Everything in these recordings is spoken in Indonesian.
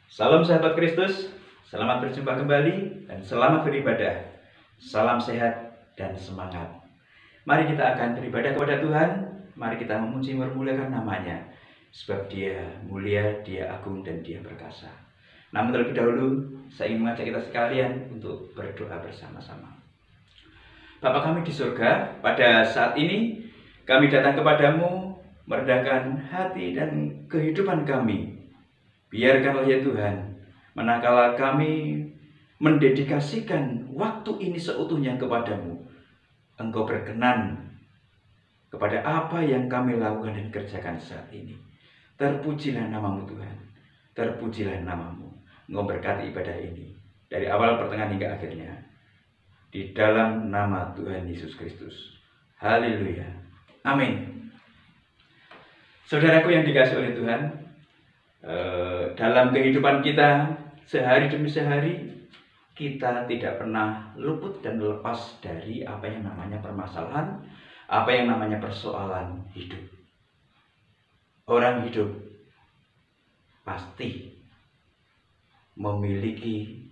Salam sahabat Kristus, selamat berjumpa kembali dan selamat beribadah. Salam sehat dan semangat. Mari kita akan beribadah kepada Tuhan. Mari kita memuji memuliakan namanya, sebab Dia mulia, Dia agung, dan Dia perkasa. Namun terlebih dahulu, saya ingin mengajak kita sekalian untuk berdoa bersama-sama. Bapa kami di surga, pada saat ini kami datang kepadamu, merendahkan hati dan kehidupan kami. Biarkanlah ya Tuhan, manakala kami mendedikasikan waktu ini seutuhnya kepadamu, Engkau berkenan kepada apa yang kami lakukan dan kerjakan saat ini. Terpujilah namamu Tuhan, terpujilah namamu. Engkau berkati ibadah ini dari awal pertengahan hingga akhirnya, di dalam nama Tuhan Yesus Kristus. Haleluya, amin. Saudaraku yang dikasihi oleh Tuhan, dalam kehidupan kita sehari demi sehari, kita tidak pernah luput dan lepas dari apa yang namanya permasalahan, apa yang namanya persoalan hidup. Orang hidup pasti memiliki,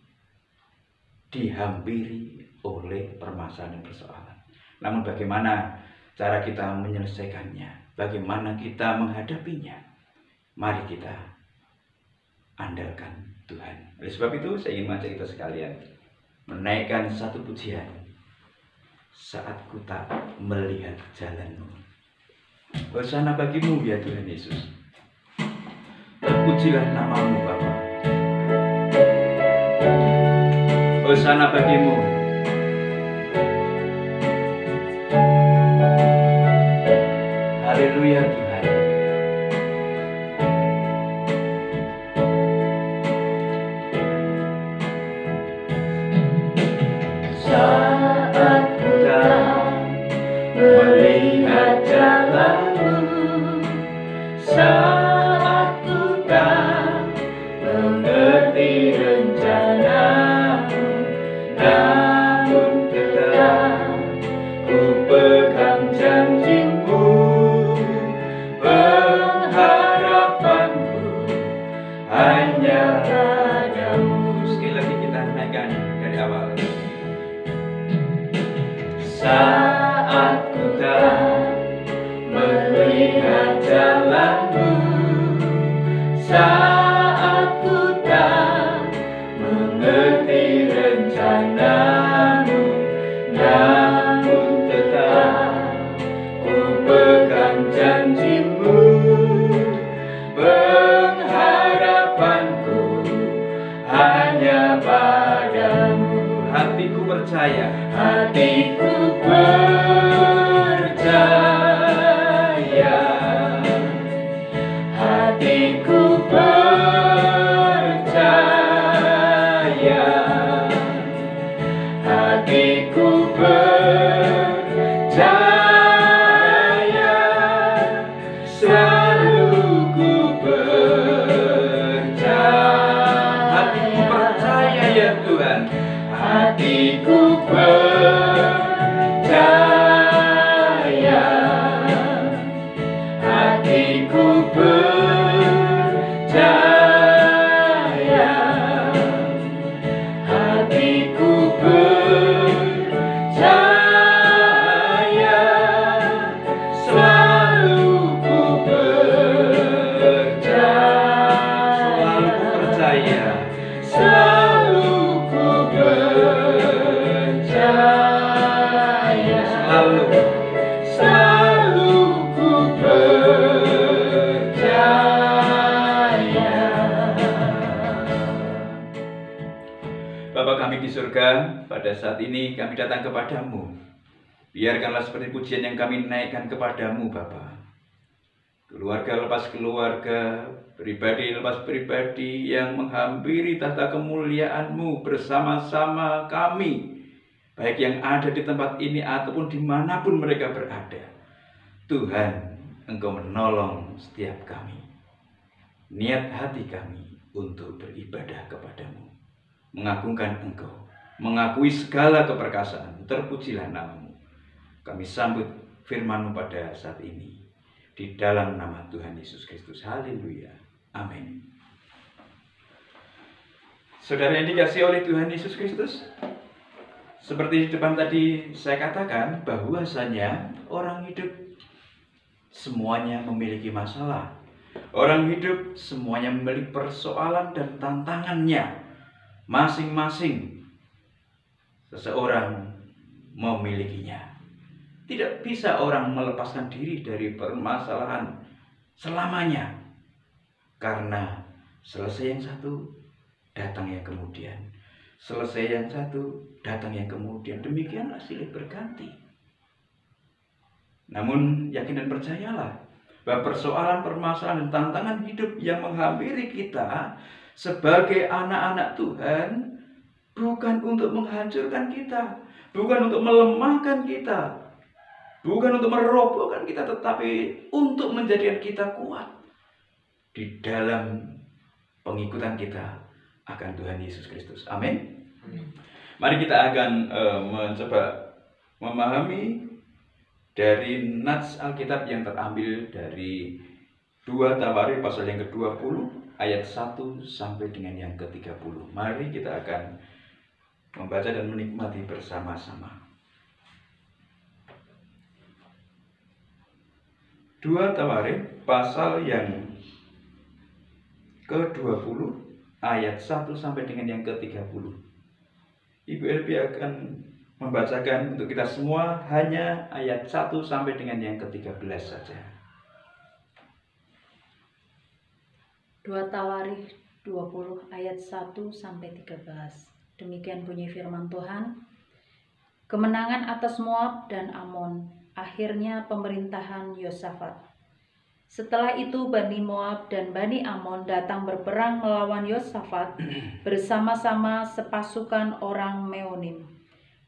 dihampiri oleh permasalahan dan persoalan. Namun bagaimana cara kita menyelesaikannya, bagaimana kita menghadapinya, mari kita andalkan Tuhan. Oleh sebab itu saya ingin mengajak kita sekalian menaikkan satu pujian, Saat Ku Tak Melihat Jalan-Mu. Hosana bagimu ya Tuhan Yesus. Terpujilah namamu Bapa. Hosana bagimu. Haleluya Tuhan. Saat ku tak melihat jalanmu, saat ku tak mengerti rencanamu, namun tetap ku pegang janjimu, pengharapanku hanya padamu. Sekali lagi kita naikkan dari awal. Saat ku tak melihat jalanmu, saat ku tak mengerti rencanamu, namun tetap ku pegang janjimu, pengharapanku hanya padamu. Hatiku percaya, Hatiku percaya, hatiku percaya, hatiku percaya, selalu ku percaya. hatiku percaya ya Tuhan. Hatiku percaya, hatiku percaya, hatiku percaya, selalu ku percaya, Selalu ku percaya. selalu ku percaya, selalu ku percaya. Bapa kami di surga, pada saat ini kami datang kepadamu. Biarkanlah seperti pujian yang kami naikkan kepadamu Bapa. Keluarga lepas keluarga, pribadi lepas pribadi yang menghampiri tahta kemuliaan-Mu bersama-sama kami, baik yang ada di tempat ini ataupun dimanapun mereka berada. Tuhan, Engkau menolong setiap kami. Niat hati kami untuk beribadah kepadamu, mengagungkan Engkau, mengakui segala keperkasaan. Terpujilah namamu. Kami sambut firman-Mu pada saat ini, di dalam nama Tuhan Yesus Kristus. Haleluya, amin. Saudara yang dikasihi oleh Tuhan Yesus Kristus, seperti di depan tadi saya katakan bahwasanya orang hidup semuanya memiliki masalah. Orang hidup semuanya memiliki persoalan dan tantangannya masing-masing. Seseorang memilikinya. Tidak bisa orang melepaskan diri dari permasalahan selamanya. Karena selesai yang satu, datang yang kemudian. Selesai yang satu, datang yang kemudian. Demikianlah silih berganti. Namun yakin dan percayalah bahwa persoalan, permasalahan, dan tantangan hidup yang menghampiri kita sebagai anak-anak Tuhan bukan untuk menghancurkan kita, bukan untuk melemahkan kita, bukan untuk merobohkan kita, tetapi untuk menjadikan kita kuat di dalam pengikutan kita akan Tuhan Yesus Kristus. Amin. Mari kita akan mencoba memahami dari nats Alkitab yang terambil dari 2 Tawarik pasal yang ke-20 ayat 1 sampai dengan yang ke-30. Mari kita akan membaca dan menikmati bersama-sama. 2 Tawarik pasal yang ke-20 ayat 1 sampai dengan yang ke-30. Ibu Elvi akan membacakan untuk kita semua hanya ayat 1 sampai dengan yang ke-13 saja. 2 Tawarik 20 ayat 1 sampai 13. Demikian bunyi firman Tuhan. Kemenangan atas Moab dan Amon, akhirnya pemerintahan Yosafat. Setelah itu Bani Moab dan Bani Amon datang berperang melawan Yosafat bersama-sama sepasukan orang Meonim.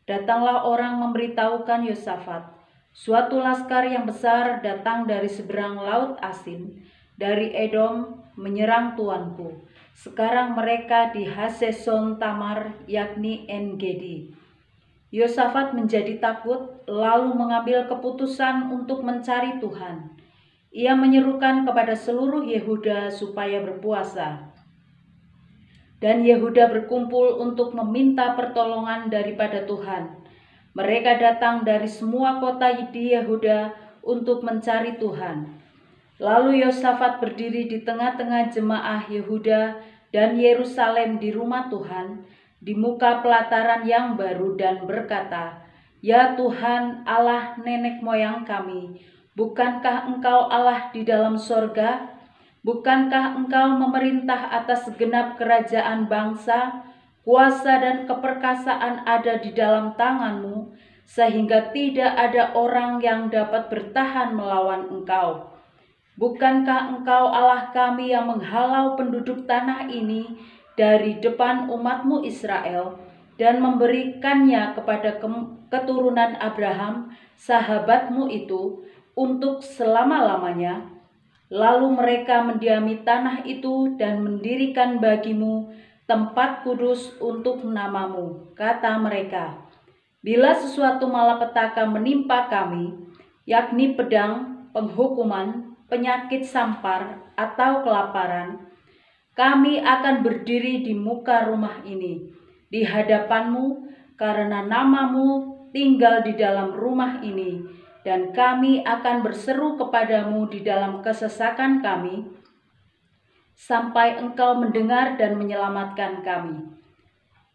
Datanglah orang memberitahukan Yosafat, suatu laskar yang besar datang dari seberang laut Asin, dari Edom, menyerang tuanku. Sekarang mereka di Haseson Tamar, yakni En-Gedi. Yosafat menjadi takut, lalu mengambil keputusan untuk mencari Tuhan. Ia menyerukan kepada seluruh Yehuda supaya berpuasa. Dan Yehuda berkumpul untuk meminta pertolongan daripada Tuhan. Mereka datang dari semua kota di Yehuda untuk mencari Tuhan. Lalu Yosafat berdiri di tengah-tengah jemaah Yehuda dan Yerusalem di rumah Tuhan, di muka pelataran yang baru dan berkata, "Ya Tuhan Allah nenek moyang kami, bukankah Engkau Allah di dalam sorga? Bukankah Engkau memerintah atas segenap kerajaan bangsa? Kuasa dan keperkasaan ada di dalam tangan-Mu, sehingga tidak ada orang yang dapat bertahan melawan Engkau. Bukankah Engkau Allah kami yang menghalau penduduk tanah ini dari depan umat-Mu Israel dan memberikannya kepada keturunan Abraham, sahabat-Mu itu, untuk selama-lamanya?" Lalu mereka mendiami tanah itu dan mendirikan bagimu tempat kudus untuk nama-Mu. Kata mereka, "Bila sesuatu malapetaka menimpa kami, yakni pedang, penghukuman, penyakit sampar, atau kelaparan, kami akan berdiri di muka rumah ini, di hadapan-Mu, karena nama-Mu tinggal di dalam rumah ini, dan kami akan berseru kepadamu di dalam kesesakan kami, sampai Engkau mendengar dan menyelamatkan kami.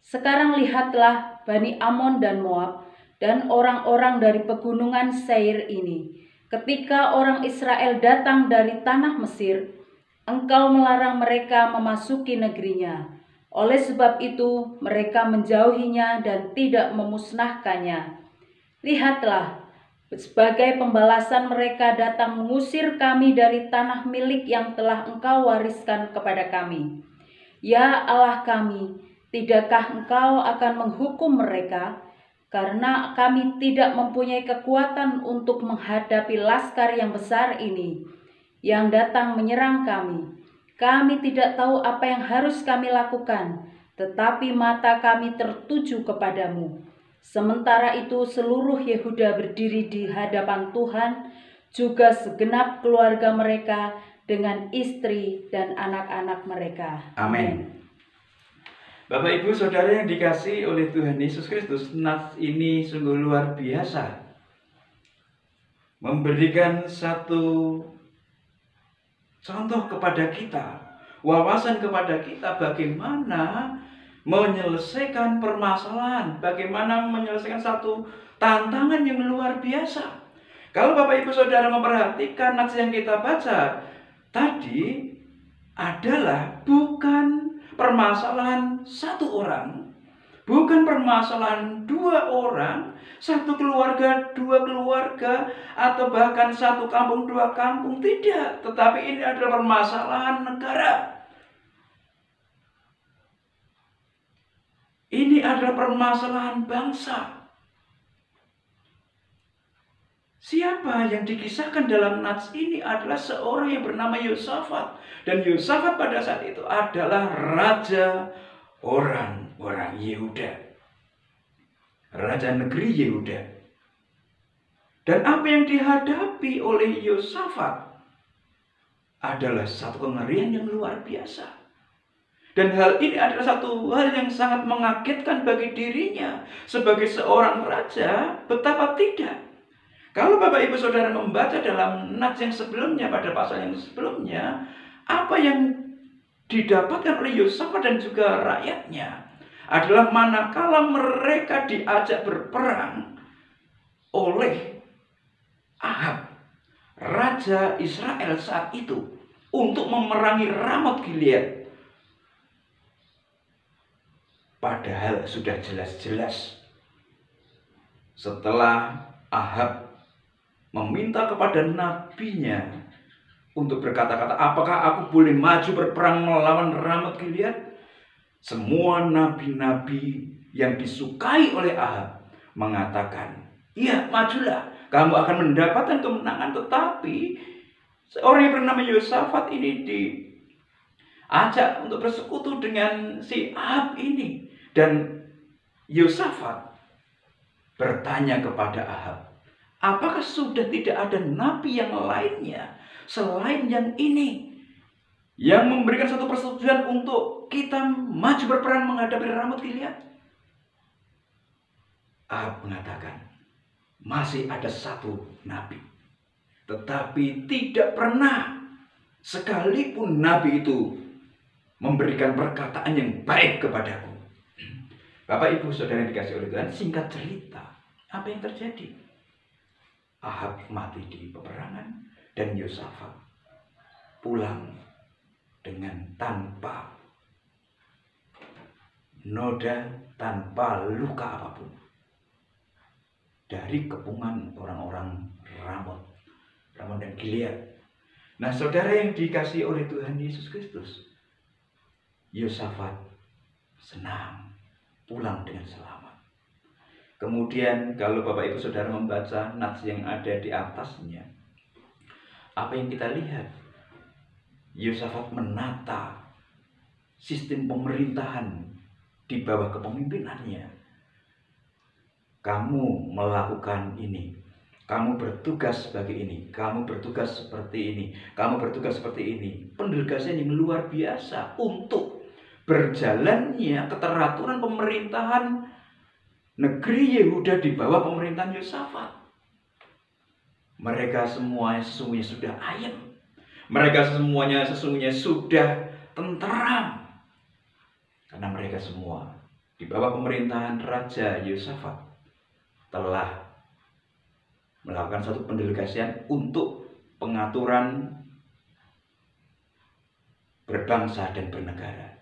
Sekarang lihatlah Bani Amon dan Moab, dan orang-orang dari pegunungan Seir ini. Ketika orang Israel datang dari tanah Mesir, Engkau melarang mereka memasuki negerinya. Oleh sebab itu, mereka menjauhinya dan tidak memusnahkannya. Lihatlah, sebagai pembalasan mereka datang mengusir kami dari tanah milik yang telah Engkau wariskan kepada kami. Ya Allah kami, tidakkah Engkau akan menghukum mereka? Karena kami tidak mempunyai kekuatan untuk menghadapi laskar yang besar ini, yang datang menyerang kami. Kami tidak tahu apa yang harus kami lakukan, tetapi mata kami tertuju kepadamu. Sementara itu seluruh Yehuda berdiri di hadapan Tuhan, juga segenap keluarga mereka dengan istri dan anak-anak mereka. Amin. Bapak Ibu Saudara yang dikasihi oleh Tuhan Yesus Kristus, nats ini sungguh luar biasa. Memberikan satu contoh kepada kita, wawasan kepada kita bagaimana menyelesaikan permasalahan, bagaimana menyelesaikan satu tantangan yang luar biasa. Kalau Bapak Ibu Saudara memperhatikan nats yang kita baca tadi adalah bukan permasalahan satu orang, bukan permasalahan dua orang, satu keluarga, dua keluarga, atau bahkan satu kampung, dua kampung, tidak. Tetapi ini adalah permasalahan negara. Ini adalah permasalahan bangsa. Siapa yang dikisahkan dalam nats ini adalah seorang yang bernama Yosafat. Dan Yosafat pada saat itu adalah raja orang-orang Yehuda. Raja negeri Yehuda. Dan apa yang dihadapi oleh Yosafat adalah satu kengerian yang luar biasa. Dan hal ini adalah satu hal yang sangat mengagetkan bagi dirinya. Sebagai seorang raja, betapa tidak. Kalau Bapak Ibu Saudara membaca dalam nats yang sebelumnya, pada pasal yang sebelumnya, apa yang didapatkan oleh Yosafat dan juga rakyatnya adalah manakala mereka diajak berperang oleh Ahab, raja Israel saat itu, untuk memerangi Ramot Gilead. Padahal sudah jelas-jelas setelah Ahab meminta kepada nabinya untuk berkata-kata, apakah aku boleh maju berperang melawan Ramot Gilead? Semua nabi-nabi yang disukai oleh Ahab mengatakan, iya, majulah, kamu akan mendapatkan kemenangan. Tetapi seorang yang bernama Yosafat ini diajak untuk bersekutu dengan si Ahab ini. Dan Yosafat bertanya kepada Ahab, apakah sudah tidak ada nabi yang lainnya selain yang ini yang memberikan satu persetujuan untuk kita maju berperang menghadapi Ramot Gilead? Ahab mengatakan, masih ada satu nabi, tetapi tidak pernah sekalipun nabi itu memberikan perkataan yang baik kepadaku. Bapak Ibu Saudara yang dikasihi oleh Tuhan, singkat cerita, apa yang terjadi? Ahab mati di peperangan dan Yosafat pulang dengan tanpa noda, tanpa luka apapun dari kepungan orang-orang Ramot dan Gilead. Nah, saudara yang dikasihi oleh Tuhan Yesus Kristus, Yosafat senang pulang dengan selamat. Kemudian kalau Bapak Ibu Saudara membaca nats yang ada di atasnya, apa yang kita lihat? Yosafat menata sistem pemerintahan di bawah kepemimpinannya. Kamu melakukan ini, kamu bertugas sebagai ini, kamu bertugas seperti ini, kamu bertugas seperti ini. Pendelegasian yang luar biasa untuk berjalannya keteraturan pemerintahan negeri Yehuda di bawah pemerintahan Yosafat. Mereka semuanya sesungguhnya sudah ayem. Mereka semuanya sesungguhnya sudah tenteram. Karena mereka semua di bawah pemerintahan Raja Yosafat telah melakukan satu pendelegasian untuk pengaturan berbangsa dan bernegara.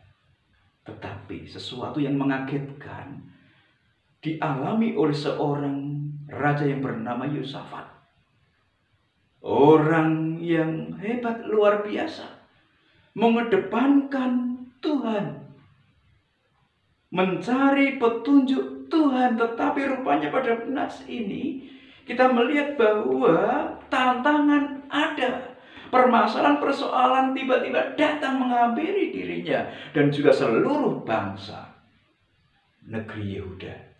Tetapi sesuatu yang mengagetkan dialami oleh seorang raja yang bernama Yosafat. Orang yang hebat luar biasa, mengedepankan Tuhan, mencari petunjuk Tuhan. Tetapi rupanya pada nats ini kita melihat bahwa tantangan ada, permasalahan, persoalan tiba-tiba datang menghampiri dirinya dan juga seluruh bangsa negeri Yehuda.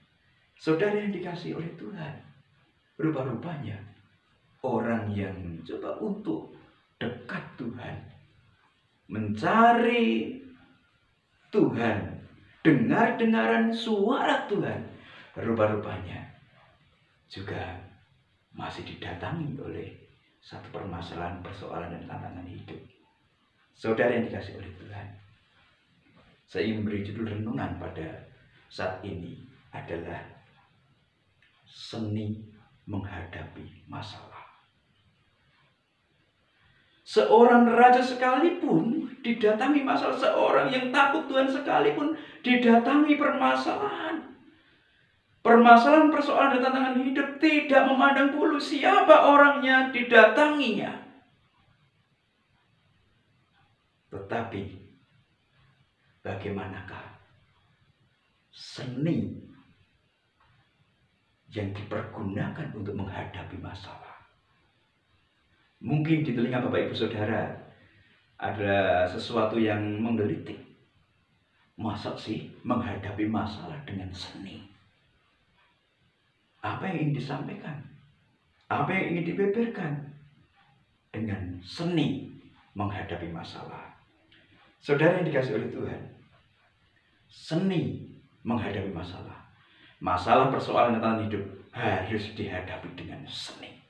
Saudara yang dikasihi oleh Tuhan, rupa-rupanya orang yang mencoba untuk dekat Tuhan, mencari Tuhan, dengar-dengaran suara Tuhan, rupa-rupanya juga masih didatangi oleh satu permasalahan, persoalan, dan tantangan hidup. Saudara yang dikasihi oleh Tuhan, saya ingin memberi judul renungan pada saat ini adalah seni menghadapi masalah. Seorang raja sekalipun didatangi masalah, seorang yang takut Tuhan sekalipun didatangi permasalahan. Permasalahan, persoalan, dan tantangan hidup tidak memandang bulu siapa orangnya didatanginya. Tetapi bagaimanakah seni yang dipergunakan untuk menghadapi masalah? Mungkin di telinga Bapak Ibu Saudara ada sesuatu yang menggelitik. Masa sih menghadapi masalah dengan seni? Apa yang ingin disampaikan? Apa yang ingin dibeberkan dengan seni menghadapi masalah? Saudara yang dikasihi oleh Tuhan, seni menghadapi masalah. Masalah, persoalan, dan hidup harus dihadapi dengan seni.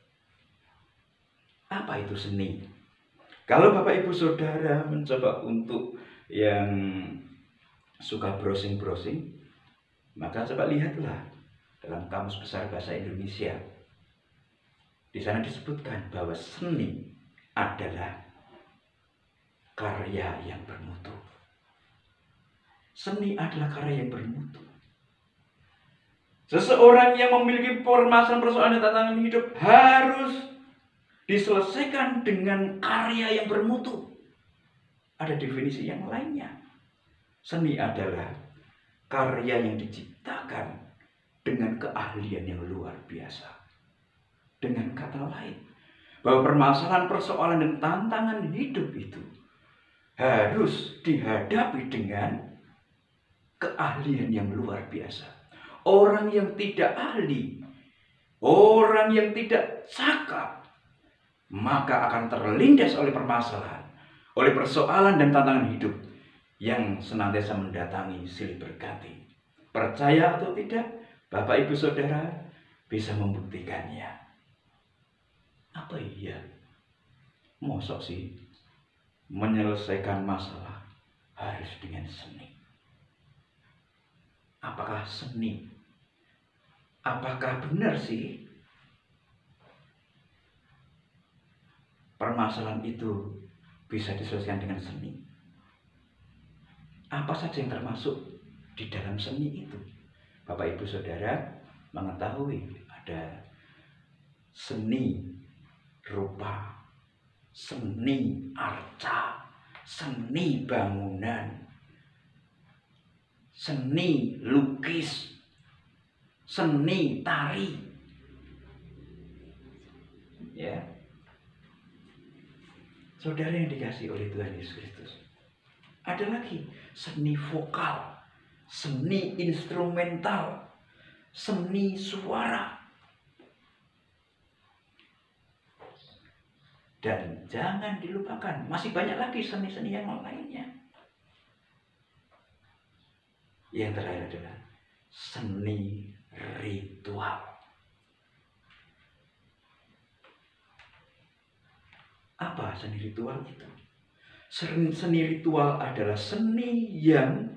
Apa itu seni? Kalau Bapak Ibu Saudara mencoba untuk yang suka browsing-browsing, maka coba lihatlah dalam Kamus Besar Bahasa Indonesia. Di sana disebutkan bahwa seni adalah karya yang bermutu. Seni adalah karya yang bermutu. Seseorang yang memiliki permasalahan, persoalan, dan tantangan hidup harus diselesaikan dengan karya yang bermutu. Ada definisi yang lainnya. Seni adalah karya yang diciptakan dengan keahlian yang luar biasa. Dengan kata lain, bahwa permasalahan, persoalan, dan tantangan hidup itu harus dihadapi dengan keahlian yang luar biasa. Orang yang tidak ahli, orang yang tidak cakap, maka akan terlindas oleh permasalahan, oleh persoalan dan tantangan hidup yang senantiasa mendatangi silih berganti. Percaya atau tidak, Bapak Ibu Saudara bisa membuktikannya. Apa iya? Mosok sih menyelesaikan masalah harus dengan seni? Apakah seni? Apakah benar sih permasalahan itu bisa diselesaikan dengan seni? Apa saja yang termasuk di dalam seni itu? Bapak Ibu Saudara mengetahui ada seni rupa, seni arca, seni bangunan, seni lukis, seni tari. Ya. Saudara yang dikasihi oleh Tuhan Yesus Kristus, ada lagi seni vokal, seni instrumental, seni suara. Dan jangan dilupakan, masih banyak lagi seni-seni yang lainnya. Yang terakhir adalah seni ritual. Apa seni ritual itu? Seni ritual adalah seni yang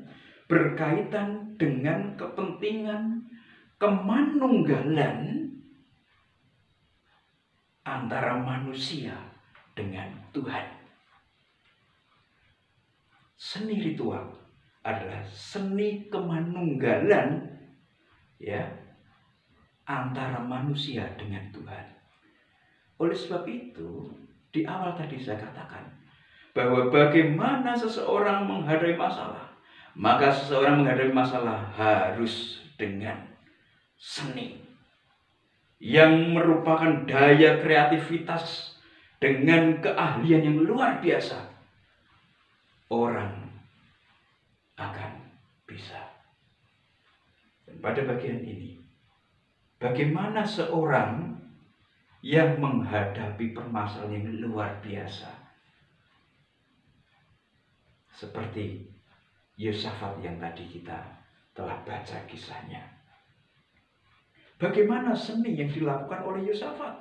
berkaitan dengan kepentingan kemanunggalan antara manusia dengan Tuhan. Seni ritual adalah seni kemanunggalan ya antara manusia dengan Tuhan. Oleh sebab itu, di awal tadi saya katakan bahwa bagaimana seseorang menghadapi masalah, maka seseorang menghadapi masalah harus dengan seni yang merupakan daya kreativitas dengan keahlian yang luar biasa. Orang akan bisa. Dan pada bagian ini, bagaimana seorang yang menghadapi permasalahan yang luar biasa, seperti Yosafat yang tadi kita telah baca kisahnya. Bagaimana seni yang dilakukan oleh Yosafat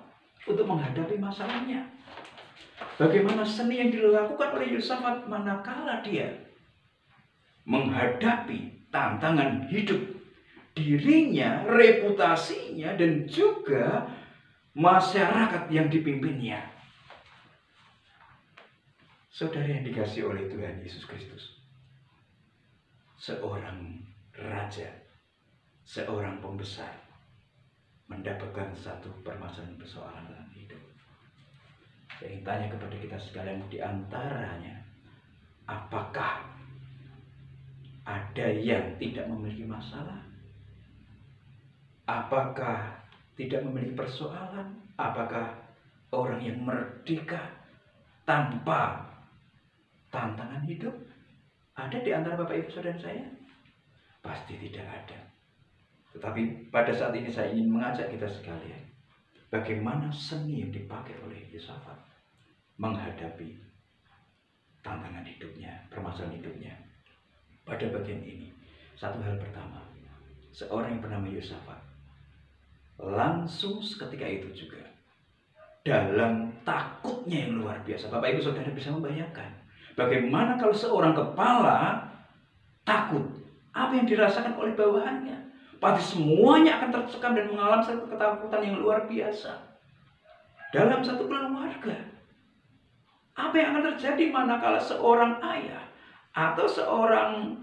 untuk menghadapi masalahnya? Bagaimana seni yang dilakukan oleh Yosafat manakala dia menghadapi tantangan hidup dirinya, reputasinya, dan juga masyarakat yang dipimpinnya. Saudara yang dikasihi oleh Tuhan Yesus Kristus, seorang raja, seorang pembesar mendapatkan satu persoalan dalam hidup. Saya ingin tanya kepada kita sekalian, di antaranya, apakah ada yang tidak memiliki masalah? Apakah tidak memiliki persoalan? Apakah orang yang merdeka tanpa tantangan hidup? Ada di antara Bapak Ibu Saudara saya? Pasti tidak ada. Tetapi pada saat ini saya ingin mengajak kita sekalian, bagaimana seni yang dipakai oleh Yosafat menghadapi tantangan hidupnya, permasalahan hidupnya. Pada bagian ini, satu hal pertama, seorang yang bernama Yosafat langsung seketika itu juga dalam takutnya yang luar biasa. Bapak Ibu Saudara bisa membayangkan bagaimana kalau seorang kepala takut, apa yang dirasakan oleh bawahannya? Pasti semuanya akan tercekam dan mengalami satu ketakutan yang luar biasa. Dalam satu keluarga, apa yang akan terjadi manakala seorang ayah atau seorang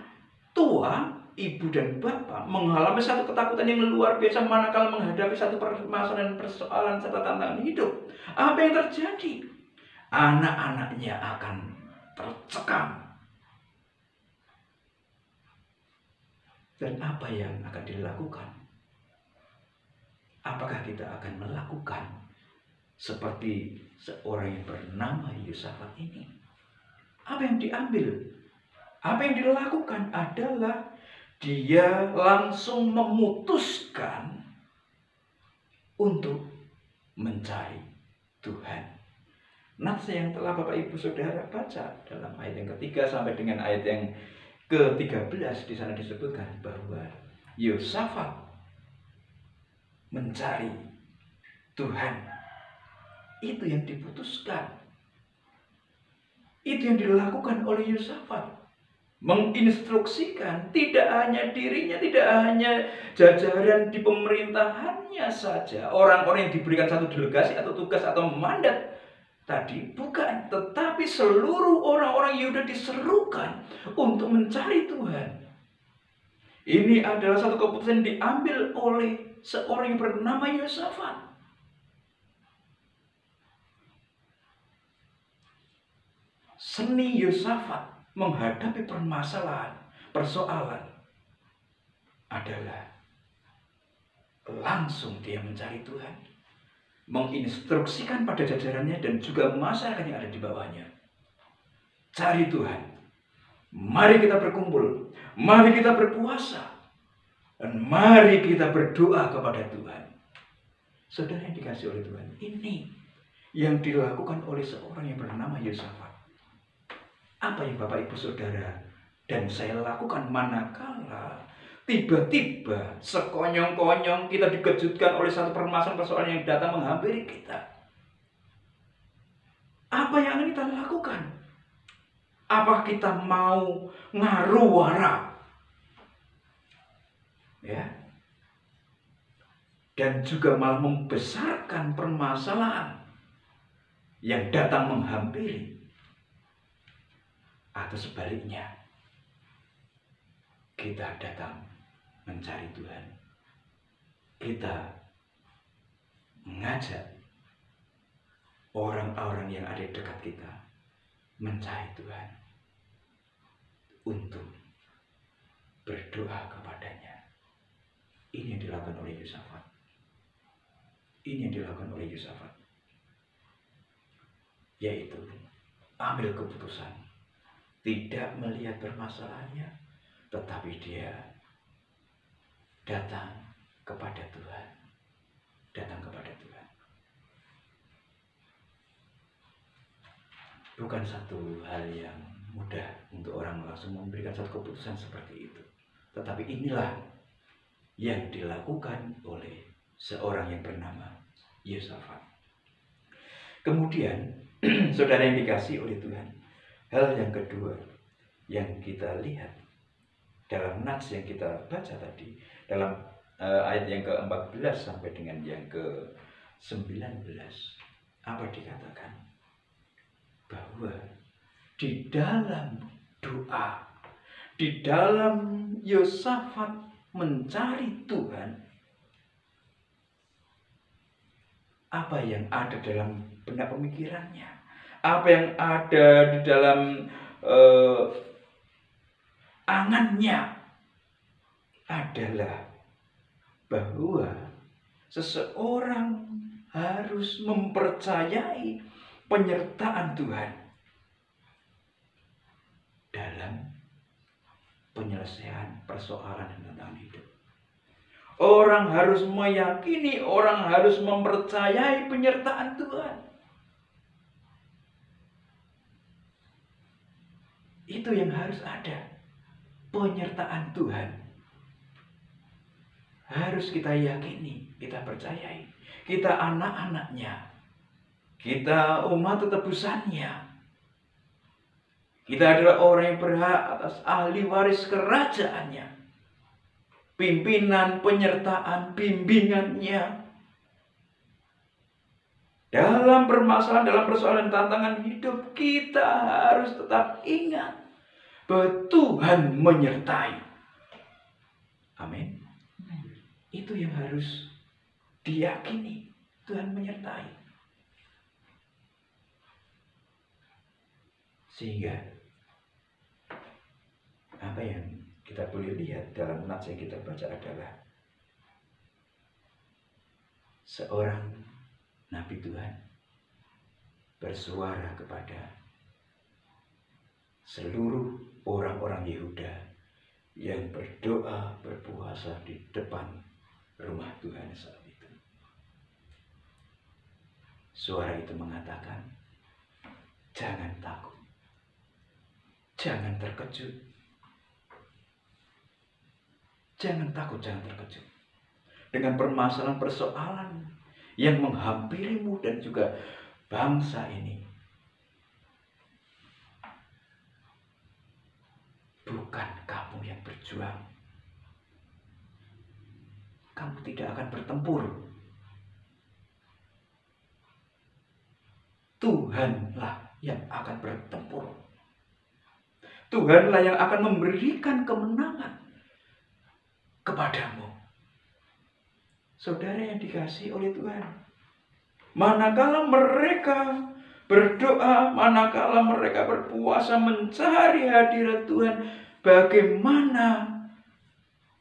tua, ibu dan bapak mengalami satu ketakutan yang luar biasa manakala menghadapi satu permasalahan, persoalan serta tantangan hidup? Apa yang terjadi? Anak-anaknya akan tercekam. Dan apa yang akan dilakukan? Apakah kita akan melakukan seperti seorang yang bernama Yosafat ini? Apa yang diambil? Apa yang dilakukan adalah dia langsung memutuskan untuk mencari Tuhan. Nats yang telah Bapak Ibu Saudara baca dalam ayat yang ketiga sampai dengan ayat yang ke-13, di sana disebutkan bahwa Yosafat mencari Tuhan. Itu yang diputuskan. Itu yang dilakukan oleh Yosafat. Menginstruksikan tidak hanya dirinya, tidak hanya jajaran di pemerintahannya saja, orang-orang yang diberikan satu delegasi atau tugas atau mandat tadi, bukan, tetapi seluruh orang-orang Yehuda diserukan untuk mencari Tuhan. Ini adalah satu keputusan yang diambil oleh seorang yang bernama Yosafat. Seni Yosafat menghadapi permasalahan, persoalan adalah langsung dia mencari Tuhan, menginstruksikan pada jajarannya dan juga masyarakat yang ada di bawahnya. Cari Tuhan. Mari kita berkumpul, mari kita berpuasa, dan mari kita berdoa kepada Tuhan. Saudara yang dikasihi oleh Tuhan, ini yang dilakukan oleh seorang yang bernama Yosafat. Apa yang Bapak Ibu Saudara dan saya lakukan manakala tiba-tiba sekonyong-konyong kita dikejutkan oleh satu permasalahan yang datang menghampiri kita? Apa yang akan kita lakukan? Apakah kita mau ngaruwara? Ya. Dan juga malah membesarkan permasalahan yang datang menghampiri? Atau sebaliknya, kita datang mencari Tuhan. Kita mengajak orang-orang yang ada di dekat kita mencari Tuhan untuk berdoa kepadanya. Ini yang dilakukan oleh Yosafat. Ini yang dilakukan oleh Yosafat, yaitu ambil keputusan, tidak melihat permasalahannya, tetapi dia datang kepada Tuhan. Datang kepada Tuhan. Bukan satu hal yang mudah untuk orang langsung memberikan satu keputusan seperti itu. Tetapi inilah yang dilakukan oleh seorang yang bernama Yosafat. Kemudian, saudara yang dikasih oleh Tuhan, hal yang kedua yang kita lihat dalam nats yang kita baca tadi, dalam ayat yang ke-14 sampai dengan yang ke-19, apa dikatakan? Bahwa di dalam doa, di dalam Yosafat mencari Tuhan, apa yang ada dalam benak pemikirannya, apa yang ada di dalam angannya adalah bahwa seseorang harus mempercayai penyertaan Tuhan dalam penyelesaian persoalan dan tantangan hidup. Orang harus meyakini, orang harus mempercayai penyertaan Tuhan. Itu yang harus ada. Penyertaan Tuhan harus kita yakini, kita percayai. Kita anak-anaknya, kita umat tebusannya. Kita adalah orang yang berhak atas ahli waris kerajaannya. Pimpinan, penyertaan, bimbingannya. Dalam permasalahan, dalam persoalan tantangan hidup, kita harus tetap ingat bahwa Tuhan menyertai. Amin. Itu yang harus diyakini. Tuhan menyertai. Sehingga apa yang kita boleh lihat dalam nats yang kita baca adalah seorang nabi Tuhan bersuara kepada seluruh orang-orang Yehuda yang berdoa, berpuasa di depan rumah Tuhan saat itu. Suara itu mengatakan, jangan takut, jangan terkejut. Jangan takut, jangan terkejut. Dengan permasalahan persoalan yang menghampirimu dan juga bangsa ini. Bukan kamu yang berjuang. Kamu tidak akan bertempur. Tuhanlah yang akan bertempur. Tuhanlah yang akan memberikan kemenangan kepadamu. Saudara yang dikasihi oleh Tuhan, manakala mereka berdoa, manakala mereka berpuasa mencari hadirat Tuhan, bagaimana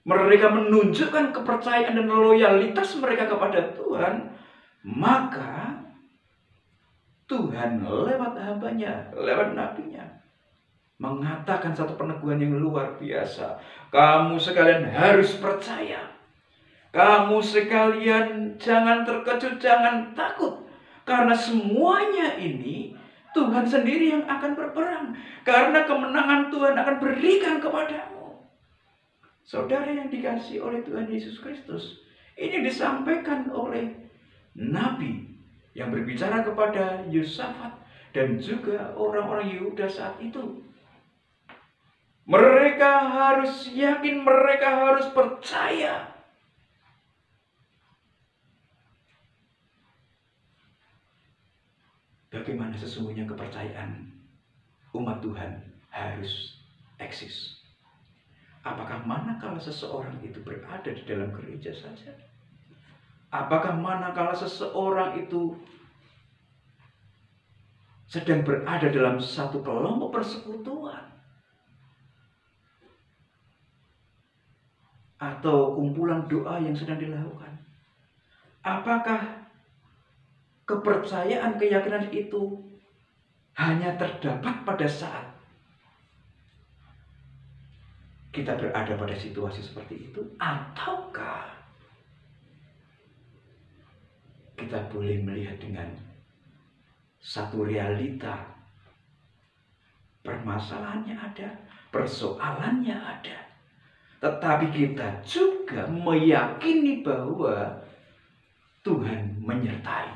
mereka menunjukkan kepercayaan dan loyalitas mereka kepada Tuhan, maka Tuhan lewat hambanya, lewat nabinya, mengatakan satu peneguhan yang luar biasa. Kamu sekalian harus percaya. Kamu sekalian jangan terkejut, jangan takut. Karena semuanya ini Tuhan sendiri yang akan berperang. Karena kemenangan Tuhan akan berikan kepadamu. Saudara yang dikasihi oleh Tuhan Yesus Kristus, ini disampaikan oleh Nabi yang berbicara kepada Yosafat dan juga orang-orang Yehuda saat itu. Mereka harus yakin, mereka harus percaya. Bagaimana sesungguhnya kepercayaan umat Tuhan harus eksis. Apakah manakala seseorang itu berada di dalam gereja saja? Apakah manakala seseorang itu sedang berada dalam satu kelompok persekutuan? Atau kumpulan doa yang sedang dilakukan? Apakah kepercayaan, keyakinan itu hanya terdapat pada saat kita berada pada situasi seperti itu? Ataukah kita boleh melihat dengan satu realita permasalahannya ada, persoalannya ada. Tetapi kita juga meyakini bahwa Tuhan menyertai.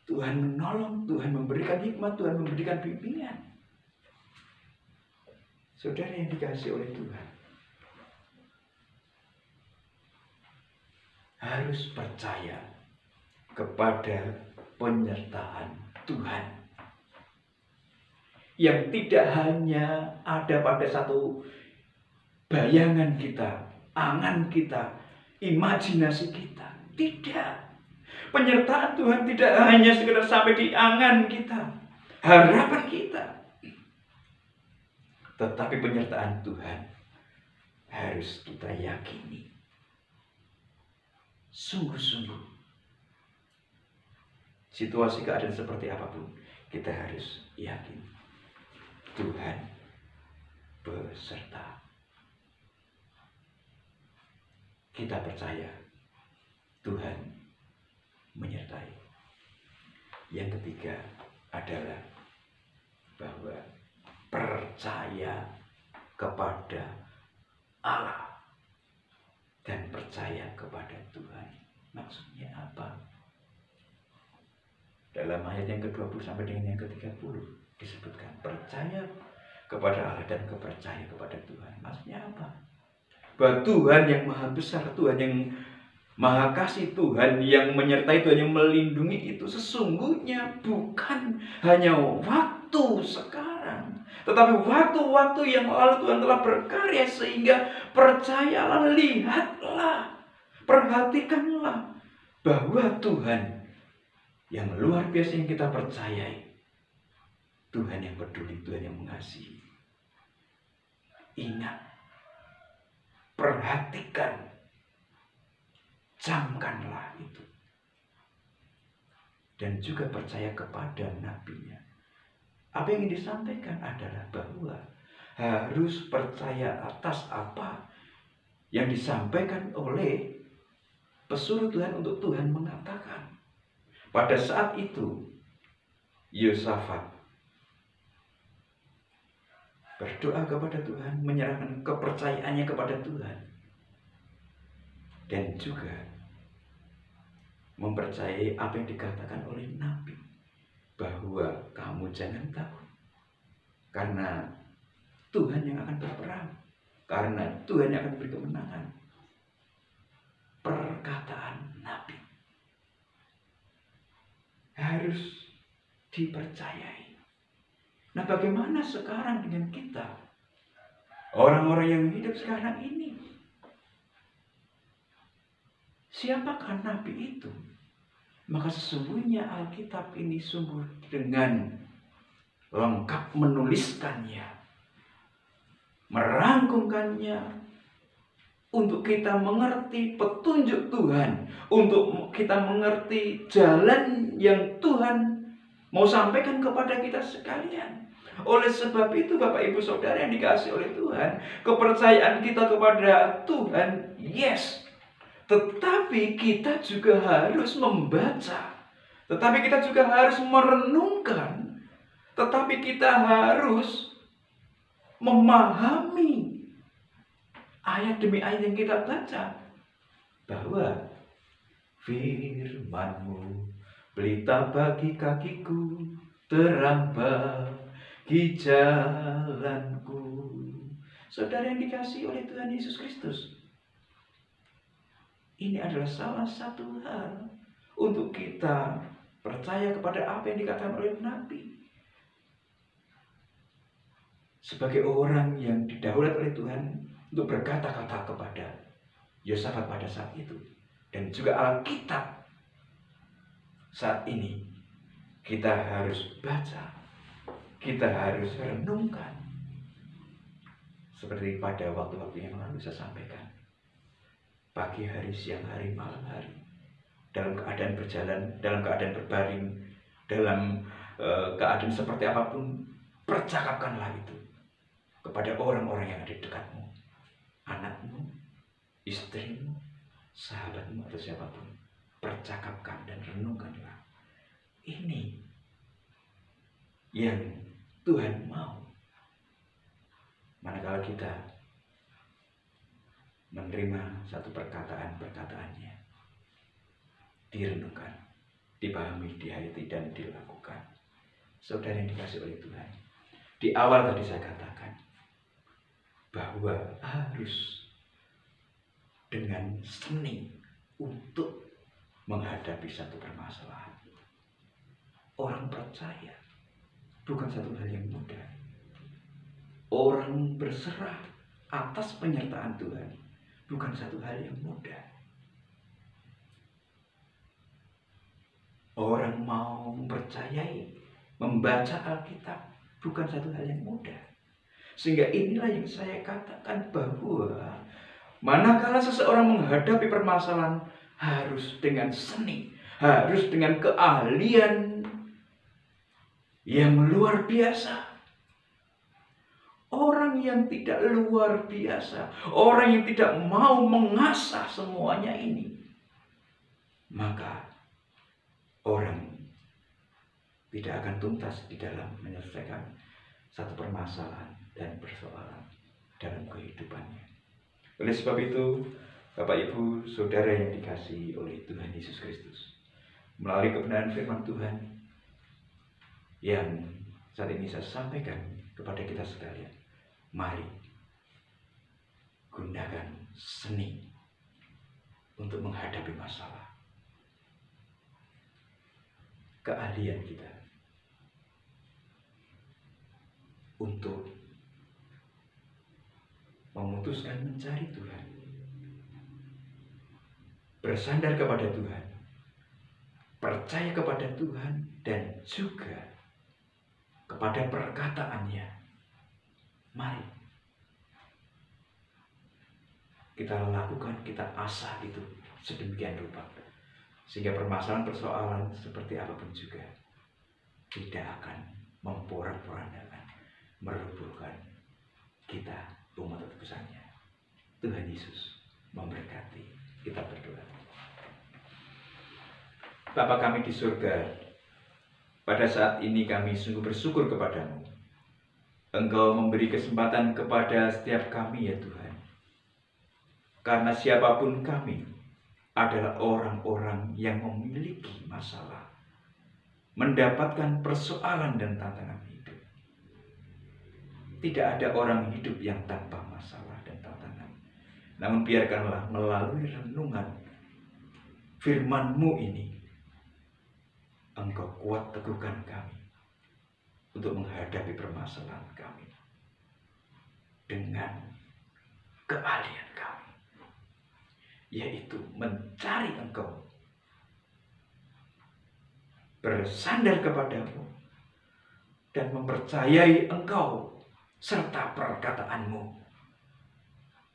Tuhan menolong, Tuhan memberikan hikmat, Tuhan memberikan bimbingan. Saudara yang dikasihi oleh Tuhan, harus percaya kepada penyertaan Tuhan yang tidak hanya ada pada satu bayangan kita, angan kita, imajinasi kita. Tidak. Penyertaan Tuhan tidak hanya sekedar sampai di angan kita, harapan kita. Tetapi penyertaan Tuhan harus kita yakini. Sungguh-sungguh. Situasi keadaan seperti apapun, kita harus yakin. Tuhan beserta. Kita percaya Tuhan menyertai. Yang ketiga adalah bahwa percaya kepada Allah dan percaya kepada Tuhan. Maksudnya apa? Dalam ayat yang ke-20 sampai dengan yang ke-30 disebutkan percaya kepada Allah dan percaya kepada Tuhan. Maksudnya apa? Bahwa Tuhan yang maha besar, Tuhan yang maha kasih, Tuhan yang menyertai, Tuhan yang melindungi itu sesungguhnya bukan hanya waktu sekarang, tetapi waktu-waktu yang lalu Tuhan telah berkarya. Sehingga percayalah, lihatlah, perhatikanlah bahwa Tuhan yang luar biasa yang kita percayai, Tuhan yang peduli, Tuhan yang mengasihi. Ingat, perhatikan, camkanlah itu. Dan juga percaya kepada nabinya. Apa yang disampaikan adalah bahwa harus percaya atas apa yang disampaikan oleh pesuruh Tuhan untuk Tuhan mengatakan. Pada saat itu, Yosafat berdoa kepada Tuhan, menyerahkan kepercayaannya kepada Tuhan. Dan juga mempercayai apa yang dikatakan oleh Nabi, bahwa kamu jangan takut, karena Tuhan yang akan berperang, karena Tuhan yang akan beri kemenangan. Perkataan Nabi harus dipercayai. Nah, bagaimana sekarang dengan kita, orang-orang yang hidup sekarang ini? Siapakah Nabi itu? Maka sesungguhnya Alkitab ini sungguh dengan lengkap menuliskannya, merangkumkannya untuk kita mengerti petunjuk Tuhan, untuk kita mengerti jalan yang Tuhan mau sampaikan kepada kita sekalian. Oleh sebab itu Bapak Ibu Saudara yang dikasihi oleh Tuhan, kepercayaan kita kepada Tuhan, yes. Tetapi kita juga harus membaca. Tetapi kita juga harus merenungkan. Tetapi kita harus memahami ayat demi ayat yang kita baca. Bahwa firman-Mu pelita bagi kakiku, terang bagi jalanku. Saudara yang dikasihi oleh Tuhan Yesus Kristus, ini adalah salah satu hal untuk kita percaya kepada apa yang dikatakan oleh Nabi. Sebagai orang yang didahului oleh Tuhan untuk berkata-kata kepada Yosafat pada saat itu. Dan juga Alkitab saat ini kita harus baca, kita harus renungkan. Seperti pada waktu-waktu yang lalu saya sampaikan. Pagi hari, siang hari, malam hari, dalam keadaan berjalan, dalam keadaan berbaring, dalam keadaan seperti apapun, percakapkanlah itu kepada orang-orang yang ada di dekatmu, anakmu, istrimu, sahabatmu, atau siapapun. Percakapkan dan renungkanlah. Ini yang Tuhan mau. Manakala kita menerima satu perkataan-perkataannya, direnungkan, dipahami, dihayati, dan dilakukan. Saudara yang dikasih oleh Tuhan, di awal tadi saya katakan bahwa harus dengan seni untuk menghadapi satu permasalahan. Orang percaya bukan satu hal yang mudah. Orang berserah atas penyertaan Tuhan bukan satu hal yang mudah. Orang mau mempercayai, membaca Alkitab bukan satu hal yang mudah. Sehingga inilah yang saya katakan bahwa manakala seseorang menghadapi permasalahan harus dengan seni, harus dengan keahlian yang luar biasa. Orang yang tidak luar biasa, orang yang tidak mau mengasah semuanya ini, maka orang tidak akan tuntas di dalam menyelesaikan satu permasalahan dan persoalan dalam kehidupannya. Oleh sebab itu, Bapak Ibu, Saudara yang dikasihi oleh Tuhan Yesus Kristus, melalui kebenaran firman Tuhan yang saat ini saya sampaikan kepada kita sekalian, mari gunakan seni untuk menghadapi masalah. Keahlian kita untuk memutuskan mencari Tuhan, bersandar kepada Tuhan, percaya kepada Tuhan, dan juga kepada perkataannya. Mari kita lakukan, kita asah itu sedemikian rupa, sehingga permasalahan-persoalan seperti apapun juga tidak akan memporak-porandakan, merubuhkan kita, umat tebusannya. Tuhan Yesus memberkati. Kita berdoa. Bapa kami di surga, pada saat ini kami sungguh bersyukur kepadamu. Engkau memberi kesempatan kepada setiap kami ya Tuhan. Karena siapapun kami adalah orang-orang yang memiliki masalah, mendapatkan persoalan dan tantangan hidup. Tidak ada orang hidup yang tanpa masalah dan tantangan. Namun biarkanlah melalui renungan firman-Mu ini, Engkau kuat teguhkan kami untuk menghadapi permasalahan kami dengan keahlian kami, yaitu mencari Engkau, bersandar kepadamu, dan mempercayai Engkau serta perkataan-Mu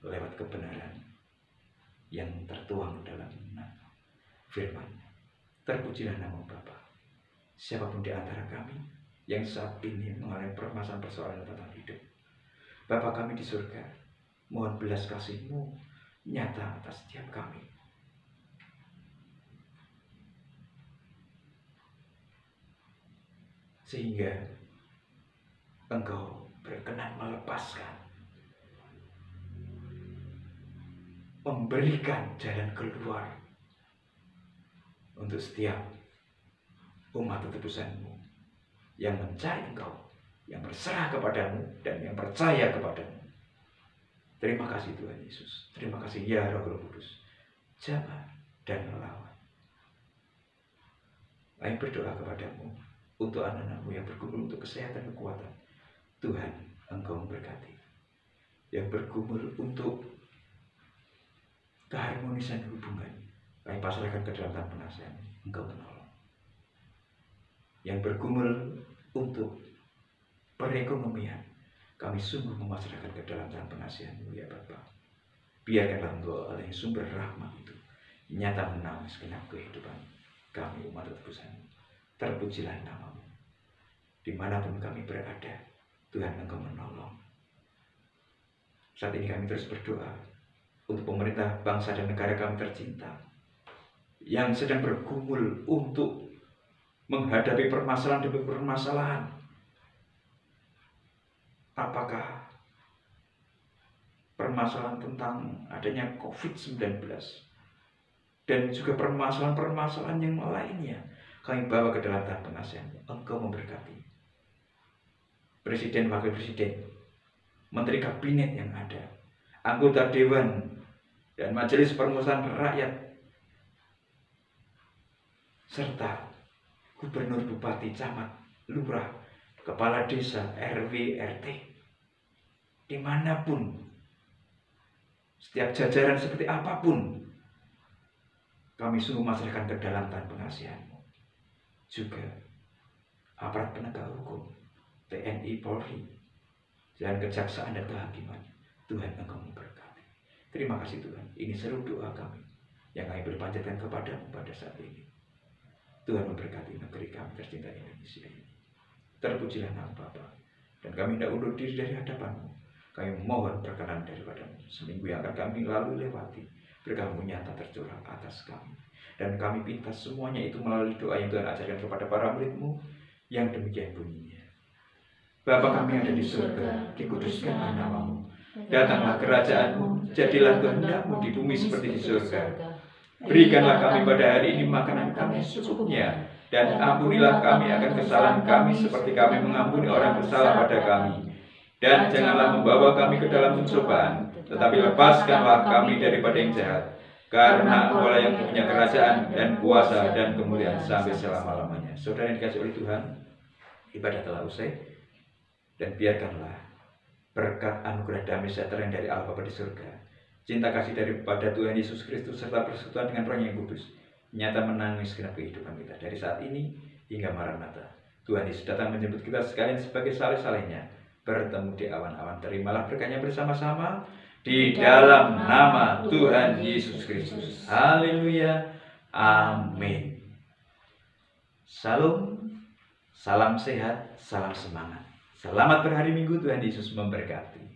lewat kebenaran yang tertuang dalam firman. Terpujilah nama Bapa. Siapapun di antara kami yang saat ini mengalami permasalahan persoalan tentang hidup, Bapa kami di surga, mohon belas kasih-Mu nyata atas setiap kami. Sehingga Engkau berkenan melepaskan, memberikan jalan keluar untuk setiap umat tebusan-Mu yang mencari Engkau, yang berserah kepadamu, dan yang percaya kepadamu. Terima kasih Tuhan Yesus. Terima kasih ya Roh Kudus, jamah dan melawan. Kami berdoa kepadamu untuk anak-anak-Mu yang bergumul untuk kesehatan dan kekuatan. Tuhan, Engkau memberkati. Yang bergumul untuk keharmonisan hubungan, kami pasrahkan ke dalam tangan penasihat. Engkau menolong. Yang bergumul untuk perekonomian, kami sungguh memasrahkan ke dalam tangan penasihat-Mu ya Bapa. Biarkanlah Engkau oleh sumber rahmat itu nyata menaungi segenap kehidupan kami umat tebusan-Mu. Terpujilah nama-Mu. Dimanapun kami berada, Tuhan Engkau menolong. Saat ini kami terus berdoa untuk pemerintah bangsa dan negara kami tercinta yang sedang bergumul untuk menghadapi permasalahan demi permasalahan. apakah permasalahan tentang adanya COVID-19 dan juga permasalahan-permasalahan yang lainnya kami bawa ke dalam tangan pengasihan. Engkau memberkati Presiden, Wakil Presiden, Menteri Kabinet yang ada, anggota Dewan dan Majelis Permusyawaratan Rakyat, serta Gubernur, Bupati, Camat, Lurah, Kepala Desa, RW, RT, dimanapun, setiap jajaran seperti apapun, kami sungguh menyerahkan ke dalam tangan pengasihan-Mu. Juga aparat penegak hukum, TNI, Polri, dan kejaksaan dan kehakiman, Tuhan Engkau memberkati. Terima kasih Tuhan, ini seluruh doa kami yang kami berpanjatkan kepadamu pada saat ini. Tuhan memberkati negeri kami tercinta Indonesia ini. Terpujilah nama Bapa, dan kami tidak undur diri dari hadapan-Mu. Kami mohon perkenan daripada-Mu. Seminggu yang akan kami lalui lewati, berkah-Mu nyata tercurah atas kami. Dan kami minta semuanya itu melalui doa yang Tuhan ajarkan kepada para murid-Mu yang demikian bunyinya. Bapa kami yang ada di surga, dikuduskanlah nama-Mu. Datanglah kerajaan-Mu, jadilah kehendak-Mu di bumi seperti di surga. Berikanlah kami pada hari ini makanan kami secukupnya, dan ampunilah kami akan kesalahan kami seperti kami mengampuni orang bersalah pada kami. Dan janganlah membawa kami ke dalam pencobaan, tetapi lepaskanlah kami daripada yang jahat. Karena Engkaulah yang punya kerajaan dan kuasa dan kemuliaan sampai selama-lamanya. Saudara yang dikasihi oleh Tuhan, ibadah telah usai, dan biarkanlah berkat anugerah damai sejahtera yang dari Allah Bapa di surga, cinta kasih daripada Tuhan Yesus Kristus serta persekutuan dengan Roh yang kudus nyata menangis segenap kehidupan kita dari saat ini hingga Maranatha. Tuhan Yesus datang menjemput kita sekalian sebagai saleh-salehnya, bertemu di awan-awan. Terimalah berkatnya bersama-sama di dalam nama Tuhan Yesus Kristus. Haleluya. Amin. Salam, salam sehat, salam semangat. Selamat berhari Minggu, Tuhan Yesus memberkati.